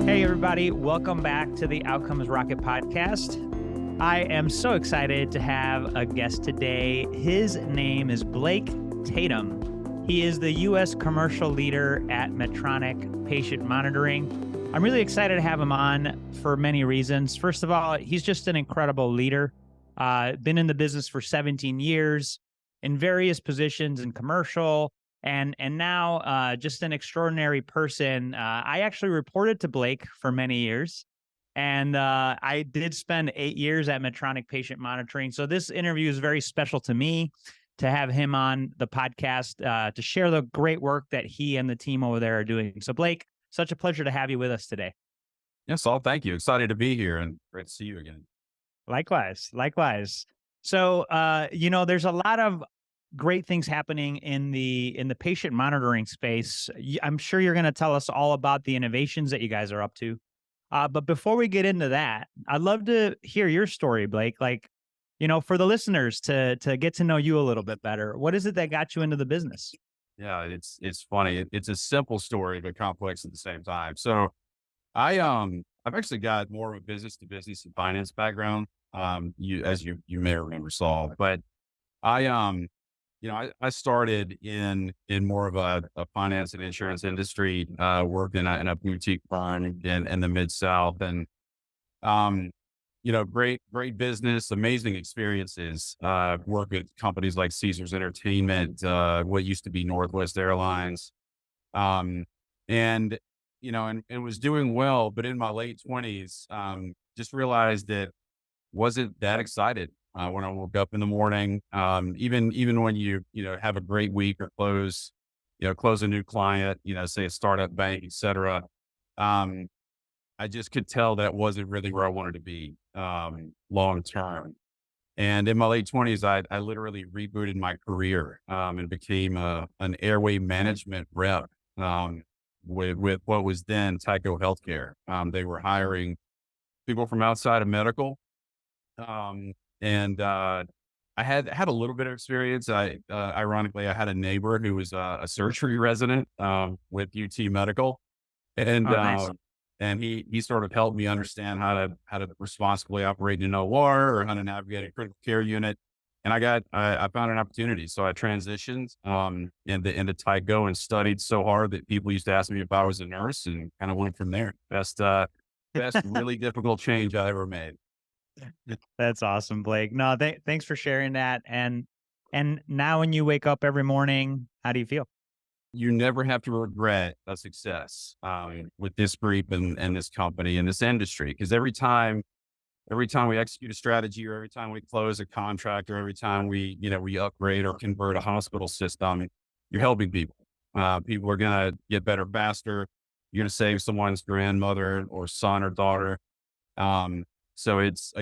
Hey, everybody. Welcome back to the Outcomes Rocket podcast. I am so excited to have a guest today. His name is Blake Tatum. He is the U.S. commercial leader at Medtronic Patient Monitoring. I'm really excited to have him on for many reasons. First of all, he's just an incredible leader. Been in the business for 17 years in various positions in commercial, and now just an extraordinary person. I actually reported to Blake for many years, and I did spend 8 years at Medtronic Patient Monitoring. So this interview is very special to me to have him on the podcast to share the great work that he and the team over there are doing. So Blake, such a pleasure to have you with us today. Yes, Saul, thank you. Excited to be here and great to see you again. Likewise, likewise. So, there's a lot of great things happening in the patient monitoring space. I'm sure you're going to tell us all about the innovations that you guys are up to. But before we get into that, I'd love to hear your story, Blake. For the listeners to get to know you a little bit better. What is it that got you into the business? Yeah, it's funny. It's a simple story, but complex at the same time. So I've actually got more of a business to business and finance background. You may remember, Saul, but I I started in more of a finance and insurance industry, worked in a boutique firm in the Mid-South, and great business, amazing experiences. Worked with companies like Caesars Entertainment, what used to be Northwest Airlines, and and was doing well. But in my late 20s, just realized that wasn't that excited when I woke up in the morning. Even when you have a great week or close a new client, say a startup bank, et cetera. I just could tell that wasn't really where I wanted to be long term. And in my late 20s, I literally rebooted my career and became an airway management rep with what was then Tyco Healthcare. They were hiring people from outside of medical. I had a little bit of experience. Ironically, I had a neighbor who was a surgery resident with UT Medical, and Oh, nice. He sort of helped me understand how to responsibly operate in an OR or how to navigate a critical care unit. And I found an opportunity, so I transitioned into Tyco and studied so hard that people used to ask me if I was a nurse, and kind of went from there. Best really difficult change I ever made. That's awesome, Blake. No, thanks for sharing that. And now when you wake up every morning, how do you feel? You never have to regret a success with this group and this company and this industry, because every time we execute a strategy, or every time we close a contract, or every time we upgrade or convert a hospital system, you're helping people. People are going to get better faster. You're going to save someone's grandmother or son or daughter. So it's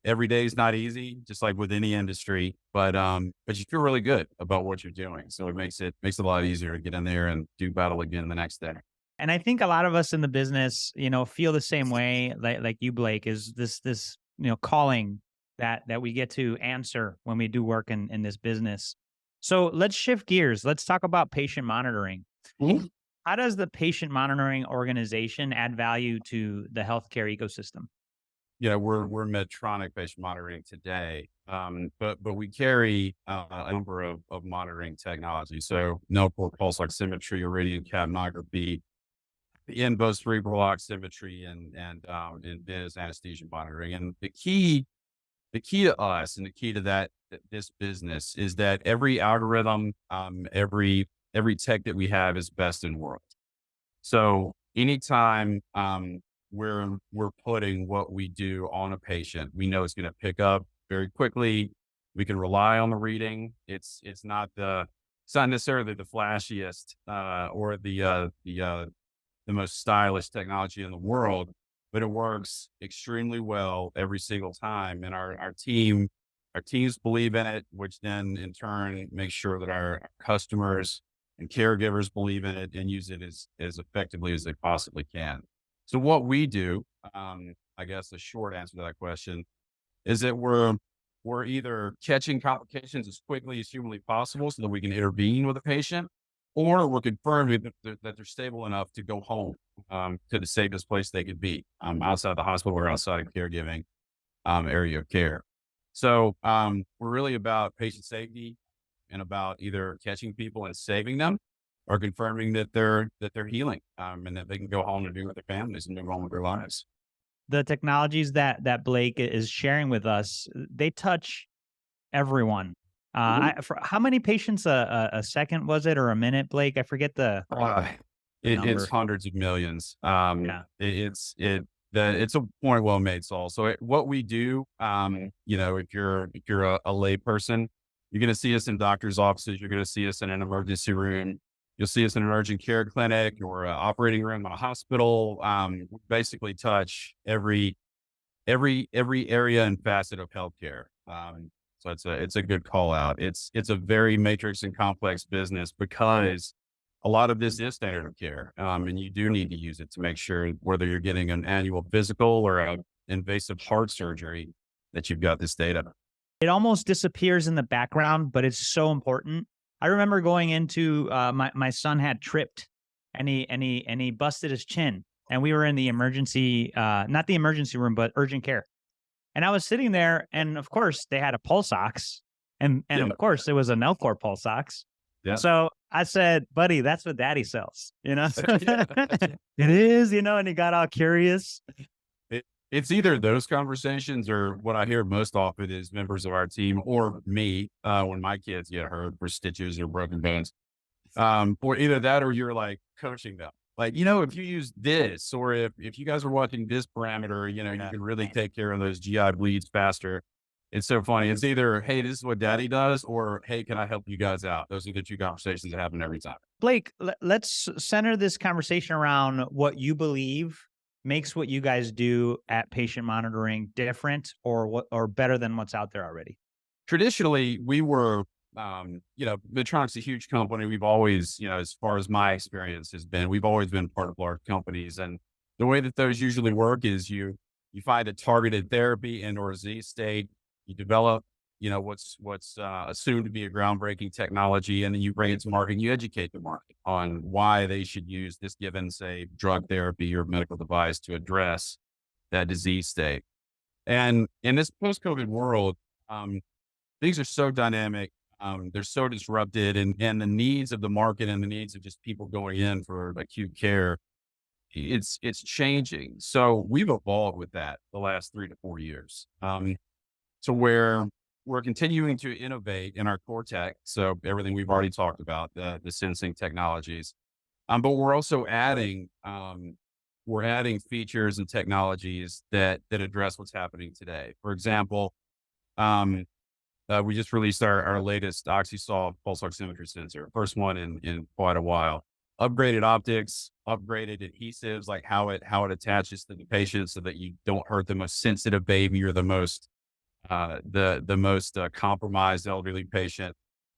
every day is not easy, just like with any industry, but you feel really good about what you're doing. So it makes it a lot easier to get in there and do battle again the next day. And I think a lot of us in the business, feel the same way, like you, Blake, is this calling that we get to answer when we do work in this business. So let's shift gears. Let's talk about patient monitoring. Mhm. How does the patient monitoring organization add value to the healthcare ecosystem? We're Medtronic Patient Monitoring today, but we carry a number of monitoring technology. So no pulse oximetry, irradiant capnography, in-both cerebral oximetry, and biz anesthesia monitoring. And the key to us, and the key to this business, is that every algorithm, every tech that we have is best in world. So anytime we're putting what we do on a patient, we know it's going to pick up very quickly. We can rely on the reading. It's not necessarily the flashiest or the most stylish technology in the world, but it works extremely well every single time. And our teams believe in it, which then in turn makes sure that our customers and caregivers believe in it and use it as effectively as they possibly can. So what we do, I guess the short answer to that question is that we're either catching complications as quickly as humanly possible so that we can intervene with a patient, or we're confirming that they're stable enough to go home to the safest place they could be, outside the hospital or outside of caregiving area of care. So we're really about patient safety and about either catching people and saving them, or confirming that they're healing, and that they can go home and be with their families and move on with their lives. The technologies that Blake is sharing with us, they touch everyone. For how many patients a second was it, or a minute, Blake? I forget Uh, the it's number. hundreds of millions. Yeah. It's a point well made, Saul. So what we do, if you're a lay person, you're going to see us in doctors' offices. You're going to see us in an emergency room. You'll see us in an urgent care clinic or an operating room in a hospital. We basically touch every area and facet of healthcare. So it's a good call out. It's a very matrix and complex business because a lot of this is standard of care, and you do need to use it to make sure whether you're getting an annual physical or a invasive heart surgery that you've got this data. It almost disappears in the background, but it's so important. I remember going into my son had tripped, and he busted his chin, and we were in the emergency, not the emergency room, but urgent care. And I was sitting there, and of course they had a pulse ox, and Yeah, of course it was a Nelcor pulse ox. yeah, So I said, "Buddy, that's what Daddy sells," yeah. It is, and he got all curious. It's either those conversations or what I hear most often is members of our team or me, when my kids get hurt for stitches or broken bones. Or either that or you're like coaching them. Like, if you use this, or if you guys are watching this parameter, you Yeah. can really take care of those GI bleeds faster. It's so funny. It's either, hey, this is what daddy does, or hey, can I help you guys out? Those are the two conversations that happen every time. Blake, let's center this conversation around what you believe makes what you guys do at Patient Monitoring different, or better than what's out there already. Traditionally, we were, Medtronic's a huge company. We've always, as far as my experience has been, we've always been part of large companies. And the way that those usually work is you find a targeted therapy and or disease state, you develop, what's assumed to be a groundbreaking technology, and then you bring it to market and you educate the market on why they should use this given, say, drug therapy or medical device to address that disease state. And in this post-COVID world, things are so dynamic. They're so disrupted, and the needs of the market and the needs of just people going in for acute care, it's changing. So we've evolved with that the last 3 to 4 years, to where we're continuing to innovate in our core tech. So everything we've already talked about, the sensing technologies, but we're also adding, features and technologies that address what's happening today. For example, we just released our latest OxySolve pulse oximetry sensor, first one in quite a while. Upgraded optics, upgraded adhesives, like how it attaches to the patient so that you don't hurt the most sensitive baby or the most compromised elderly patient.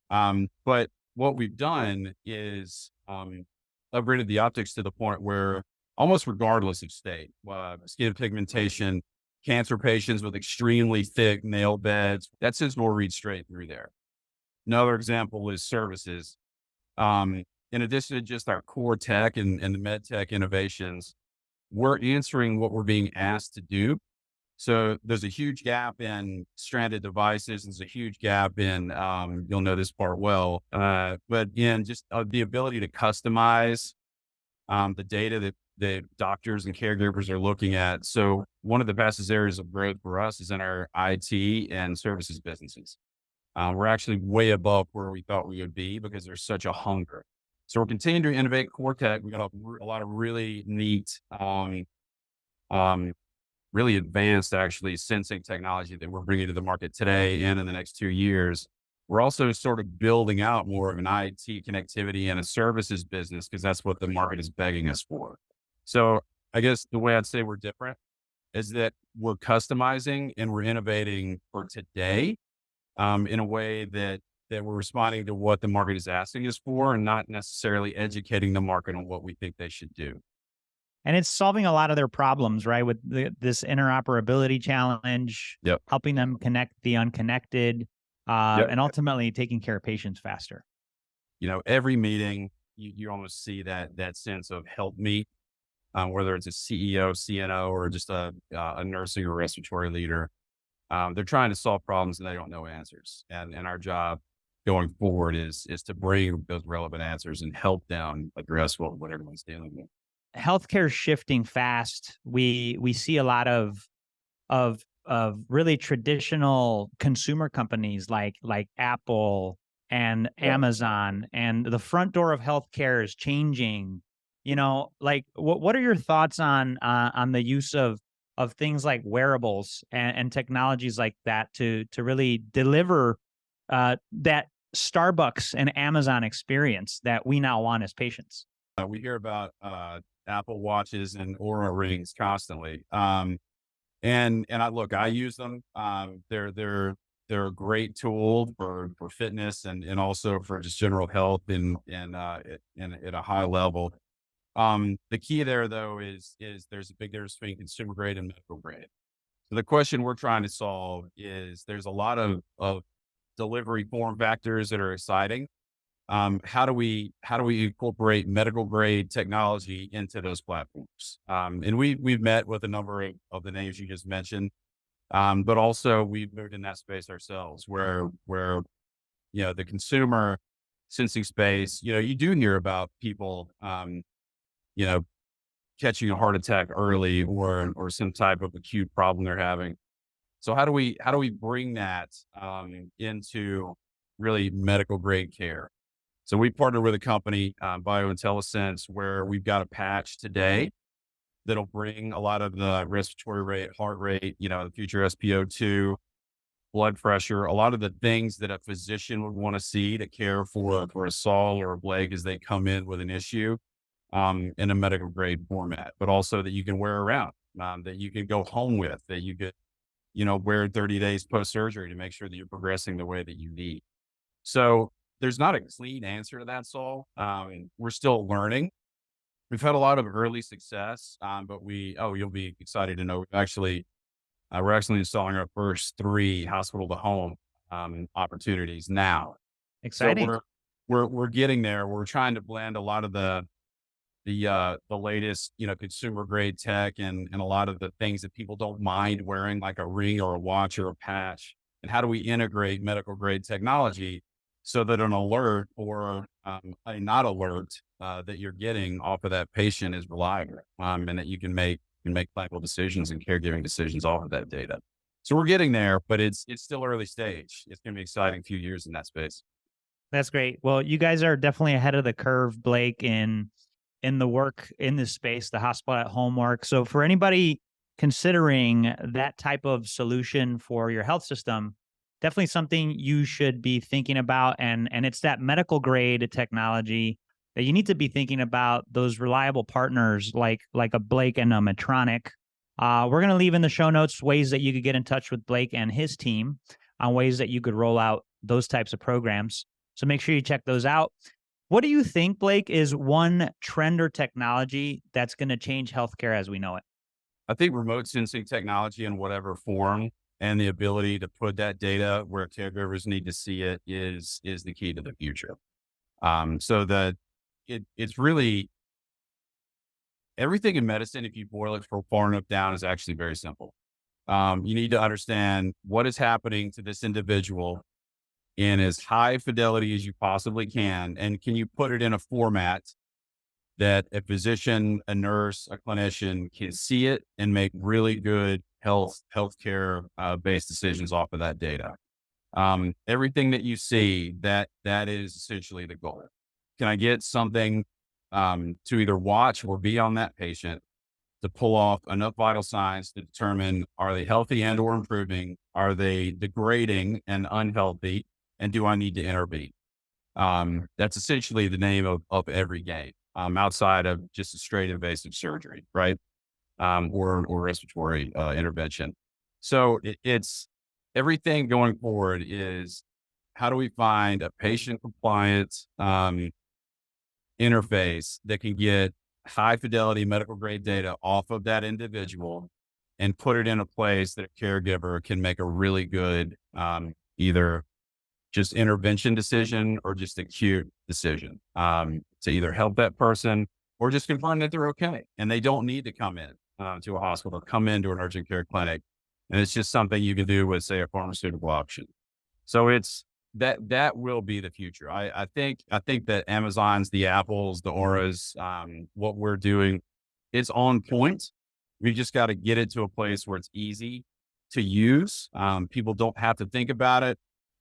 But what we've done is upgraded the optics to the point where almost regardless of state, skin pigmentation, cancer patients with extremely thick nail beds, that sensor will read straight through there. Another example is services. In addition to just our core tech and the med tech innovations, we're answering what we're being asked to do. So there's a huge gap in stranded devices. There's a huge gap in, you'll know this part well, but in just the ability to customize the data that doctors and caregivers are looking at. So one of the fastest areas of growth for us is in our IT and services businesses. We're actually way above where we thought we would be because there's such a hunger. So we're continuing to innovate core tech. We got a lot of really neat, really advanced actually sensing technology that we're bringing to the market today and in the next 2 years. We're also sort of building out more of an IT connectivity and a services business because that's what the market is begging us for. So I guess the way I'd say we're different is that we're customizing and we're innovating for today, in a way that we're responding to what the market is asking us for and not necessarily educating the market on what we think they should do. And it's solving a lot of their problems, right? With this interoperability challenge, Yep. helping them connect the unconnected, Yep. and ultimately taking care of patients faster. Every meeting, you almost see that sense of help me, whether it's a CEO, CNO, or just a nursing or respiratory leader. They're trying to solve problems and they don't know answers. And our job going forward is to bring those relevant answers and help them address what everyone's dealing with. Healthcare's shifting fast. We see a lot of really traditional consumer companies like Apple and Yeah. Amazon, and the front door of healthcare is changing. Like what are your thoughts on the use of things like wearables and technologies like that to really deliver that Starbucks and Amazon experience that we now want as patients? We hear about Apple watches and Aura rings constantly. I use them. They're a great tool for fitness and also for just general health and at a high level. The key there though is there's a big difference between consumer grade and medical grade. So the question we're trying to solve is there's a lot of delivery form factors that are exciting. How do we incorporate medical grade technology into those platforms? And we've met with a number of the names you just mentioned, but also we've moved in that space ourselves, where the consumer sensing space. You do hear about people, you know, catching a heart attack early or some type of acute problem they're having. So how do we bring that into really medical grade care? So we partner with a company, BioIntelliSense, where we've got a patch today that'll bring a lot of the respiratory rate, heart rate, the future SpO2, blood pressure, a lot of the things that a physician would want to see to care for a Saul or a Blake as they come in with an issue, in a medical grade format, but also that you can wear around, that you can go home with, that you could, wear 30 days post surgery to make sure that you're progressing the way that you need. So there's not a clean answer to that, Saul. And we're still learning. We've had a lot of early success, but you'll be excited to know we're actually installing our first 3 hospital to home opportunities now. So Exciting. we're getting there. We're trying to blend a lot of the latest, consumer grade tech and a lot of the things that people don't mind wearing, like a ring or a watch or a patch. And how do we integrate medical grade technology so that an alert or a not alert that you're getting off of that patient is reliable, and that you can make clinical decisions and caregiving decisions off of that data. So we're getting there, but it's still early stage. It's going to be exciting few years in that space. That's great. Well, you guys are definitely ahead of the curve, Blake, in the work in this space, the hospital at home work. So for anybody considering that type of solution for your health system, definitely something you should be thinking about. And it's that medical grade technology that you need to be thinking about, those reliable partners like a Blake and a Medtronic. We're going to leave in the show notes ways that you could get in touch with Blake and his team on ways that you could roll out those types of programs. So make sure you check those out. What do you think, Blake, is one trend or technology that's going to change healthcare as we know it? I think remote sensing technology in whatever form and the ability to put that data where caregivers need to see it is the key to the future. So that it's really everything in medicine, if you boil it for far enough down, is actually very simple. You need to understand what is happening to this individual in as high fidelity as you possibly can. And can you put it in a format that a physician, a nurse, a clinician can see it and make really good healthcare based decisions off of that data. Everything that you see, that is essentially the goal. Can I get something to either watch or be on that patient to pull off enough vital signs to determine, are they healthy and or improving? Are they degrading and unhealthy? And do I need to intervene? That's essentially the name of every game, outside of just a straight invasive surgery, right? Or respiratory intervention. So it's everything going forward is how do we find a patient compliant interface that can get high fidelity medical grade data off of that individual and put it in a place that a caregiver can make a really good either just intervention decision or just acute decision, to either help that person or just confirm that they're okay and they don't need to come in to a hospital, come into an urgent care clinic. And it's just something you can do with, say, a pharmaceutical option. So it's that will be the future. I think that Amazon's, the Apples, the Auras, what we're doing, it's on point. We just got to get it to a place where it's easy to use. People don't have to think about it,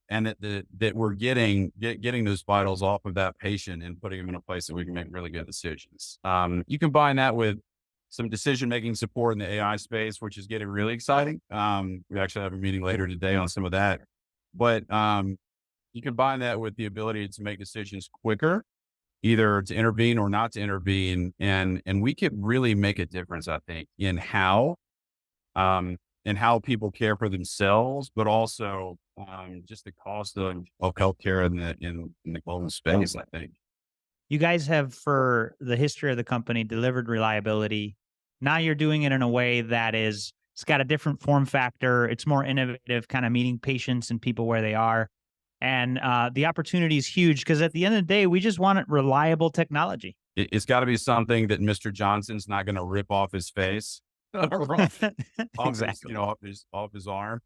and that we're getting those vitals off of that patient and putting them in a place that we can make really good decisions. You combine that with some decision-making support in the AI space, which is getting really exciting. We actually have a meeting later today on some of that, but you combine that with the ability to make decisions quicker, either to intervene or not to intervene. And we could really make a difference, I think, in how people care for themselves, but also just the cost of healthcare in the global space, I think. You guys have, for the history of the company, delivered reliability. Now you're doing it in a way that it's got a different form factor. It's more innovative, kind of meeting patients and people where they are. And the opportunity is huge because at the end of the day, we just want reliable technology. It's got to be something that Mr. Johnson's not going to rip off his face, Exactly. off his arm.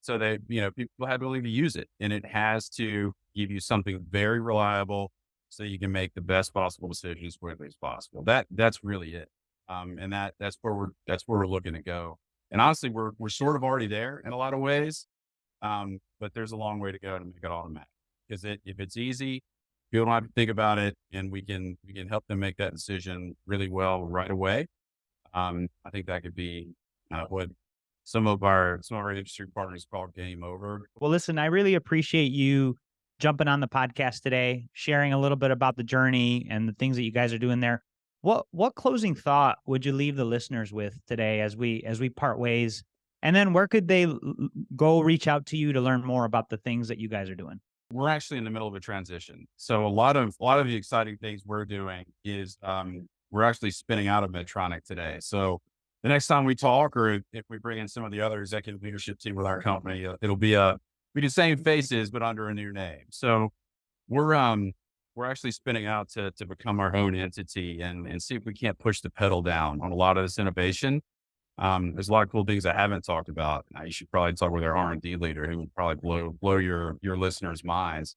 So that, people have the ability to use it, and it has to give you something very reliable so you can make the best possible decisions as quickly as possible. That's really it. And that's where we're looking to go. And honestly, we're sort of already there in a lot of ways. But there's a long way to go to make it automatic, because if it's easy, people don't have to think about it, and we can help them make that decision really well right away. I think that could be what some of our industry partners call game over. Well, listen, I really appreciate you jumping on the podcast today, sharing a little bit about the journey and the things that you guys are doing there. What closing thought would you leave the listeners with today as we part ways? And then where could they go reach out to you to learn more about the things that you guys are doing? We're actually in the middle of a transition. So a lot of the exciting things we're doing is we're actually spinning out of Medtronic today. So the next time we talk, or if we bring in some of the other executive leadership team with our company, it'll be the same faces, but under a new name. So we're actually spinning out to become our own entity and see if we can't push the pedal down on a lot of this innovation. There's a lot of cool things I haven't talked about. You should probably talk with our R&D leader, who would probably blow your listeners' minds.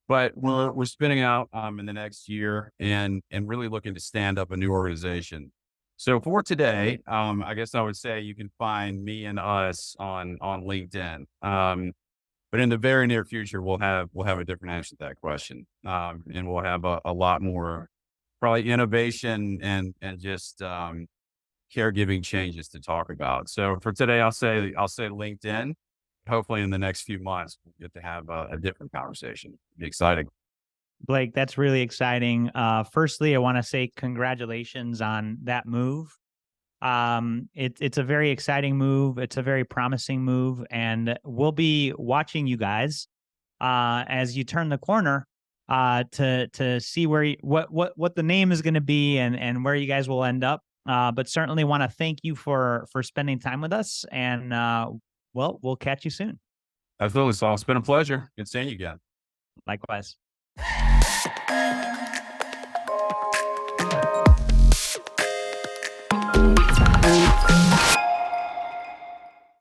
But we're spinning out in the next year and really looking to stand up a new organization. So for today, I guess I would say you can find me and us on LinkedIn. But in the very near future, we'll have a different answer to that question, and we'll have a lot more probably innovation and just caregiving changes to talk about. So for today, I'll say LinkedIn. Hopefully in the next few months, we'll get to have a different conversation. It'll be exciting. Blake, that's really exciting. Firstly, I want to say congratulations on that move. It's a very exciting move. It's a very promising move, and we'll be watching you guys as you turn the corner to see what the name is going to be and where you guys will end up. But certainly want to thank you for spending time with us, and we'll catch you soon. Absolutely, Saul. It's been a pleasure. Good seeing you again. Likewise.